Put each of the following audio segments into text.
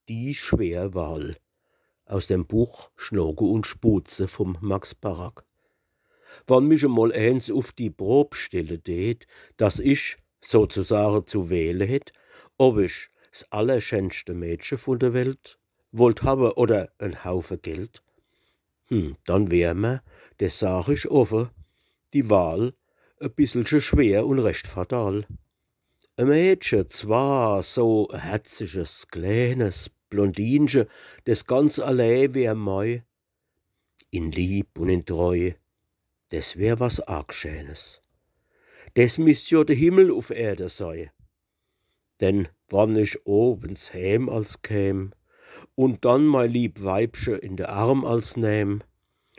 Die Schwerwahl aus dem Buch Schnoke und Spuze vom Max Barak. Wann mich einmal eins auf die Prob stelle tät, dass ich sozusagen zu wählen hätt, ob ich s allerschönste Mädchen von der Welt wollt habe oder en Haufen Geld, dann wär mir, das sag ich offen, die Wahl e bisselchen schwer und recht fatal. E Mädchen zwar, so e herziges, kleines Blondinchen, das ganz allein wär mei, in Lieb und in Treu, das wär was arg Schönes. Das müsst jo de Himmel auf Erde sei. Denn wann ich obens heim als käm und dann mei lieb Weibchen in de Arm als nähm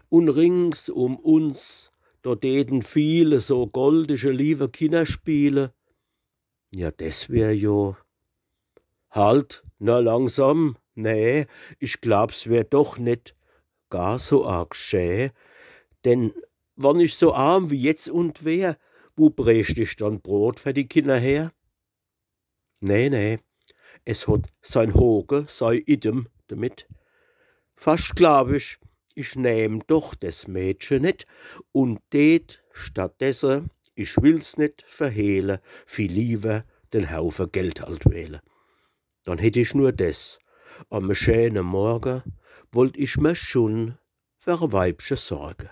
und rings um uns dort täten viele so goldische liebe Kinder spiele, ja, das wär jo halt, na langsam, nee, ich glaub's wär doch net gar so arg schä, denn wann ich so arm wie jetzt und wär, wo brächt ich dann Brot für die Kinder her? Nee, nee, es hat sein Hoge, sei Idem damit. Fast glaub ich nähm doch des Mädchen net und tät stattdessen, ich will's net verhehle, viel lieber den Haufen Geld halt wähle. Dann hätt ich nur des, am schönen Morgen wollt ich mir schon für ein Weibchen sorgen.